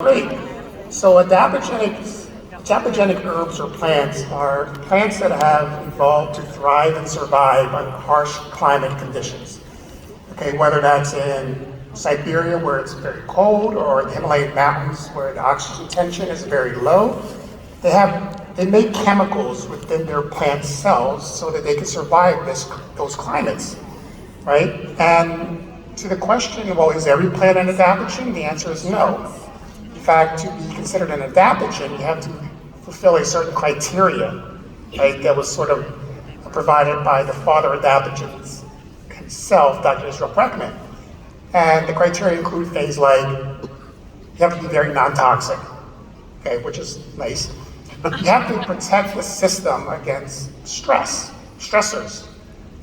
Great. So adaptogenic herbs or plants are plants that have evolved to thrive and survive under harsh climate conditions. Okay, whether that's in Siberia where it's very cold or in the Himalayan mountains where the oxygen tension is very low, they make chemicals within their plant cells so that they can survive those climates, right? And to the question, well, is every plant an adaptogen? The answer is no. In fact, to be considered an adaptogen, you have to fulfill a certain criteria, right, that was sort of provided by the father of adaptogens himself, Dr. Israel Breckman. And the criteria include things like you have to be very non-toxic, okay, which is nice. You have to protect the system against stressors.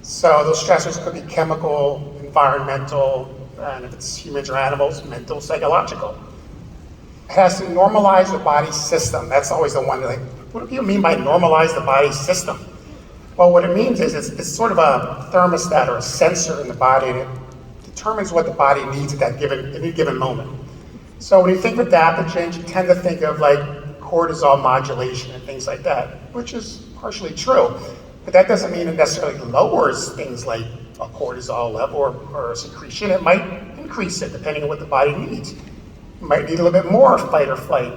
So those stressors could be chemical, environmental, and if it's humans or animals, mental, psychological. It has to normalize the body system. That's always the one, like, what do you mean by normalize the body system? Well, what it means is it's sort of a thermostat or a sensor in the body, and it determines what the body needs at any given moment. So when you think of adaptogens, you tend to think of like cortisol modulation and things like that, which is partially true. But that doesn't mean it necessarily lowers things like a cortisol level or a secretion. It might increase it depending on what the body needs. You might need a little bit more fight or flight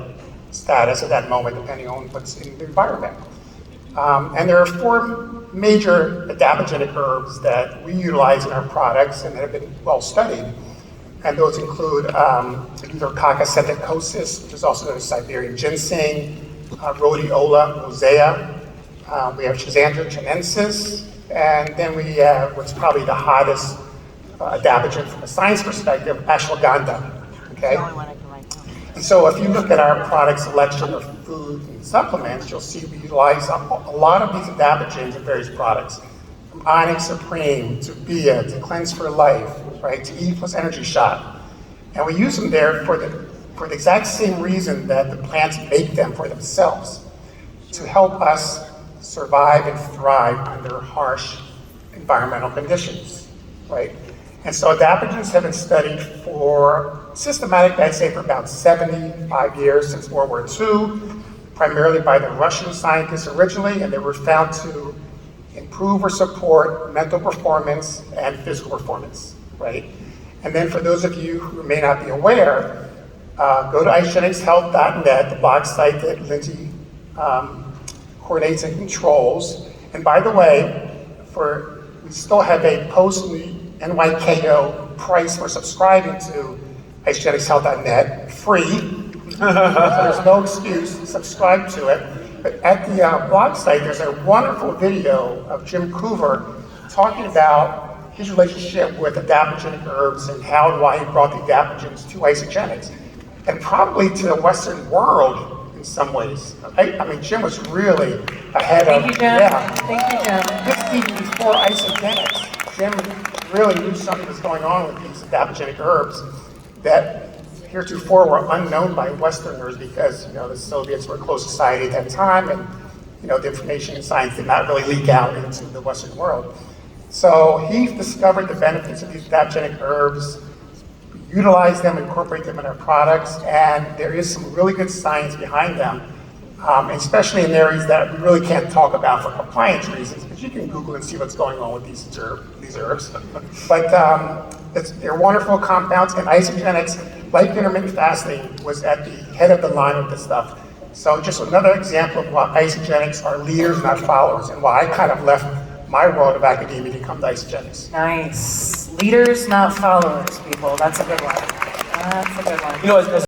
status at that moment, depending on what's in the environment. And there are 4 major adaptogenic herbs that we utilize in our products and that have been well studied. And those include Euthrococcus setocosus, which is also known as Siberian ginseng, Rhodiola rosea, we have Schizandra chinensis, and then we have what's probably the hottest adaptogen from a science perspective, ashwagandha. Okay? And so if you look at our product selection of food and supplements, you'll see we utilize a lot of these adaptogens in various products. From Onyx Supreme to Bia to Cleanse for Life, right, to E plus Energy Shot. And we use them there for the exact same reason that the plants make them for themselves, to help us survive and thrive under harsh environmental conditions, right? And so adaptogens have been studied systematically, I'd say, for about 75 years since World War II, primarily by the Russian scientists originally, and they were found to improve or support mental performance and physical performance, right? And then for those of you who may not be aware, go to isogenicshealth.net, the blog site that Lindsay coordinates and controls. And by the way, we still have a post-NYKO price for subscribing to isogenicshealth.net, free. So there's no excuse to subscribe to it. But at the blog site, there's a wonderful video of Jim Coover talking about his relationship with adaptogenic herbs and how and why he brought the adaptogens to isogenics, and probably to the Western world in some ways. I mean, Jim was really ahead of. Thank you, Jim. Yeah. Thank you, Jim. This is even before isogenics. Jim really knew something was going on with these adaptogenic herbs that heretofore were unknown by Westerners because, the Soviets were a closed society at that time, and, the information and science did not really leak out into the Western world. So he discovered the benefits of these adaptogenic herbs, utilize them, incorporate them in our products, and there is some really good science behind them, especially in areas that we really can't talk about for compliance reasons, but you can Google and see what's going on with these herbs. But they're wonderful compounds, and isogenics, like intermittent fasting, was at the head of the line with this stuff. So just another example of why isogenics are leaders, not followers, and why I kind of left my world of academia to come to isogenics. Nice. Leaders, not followers, people. That's a good one. That's a good one. As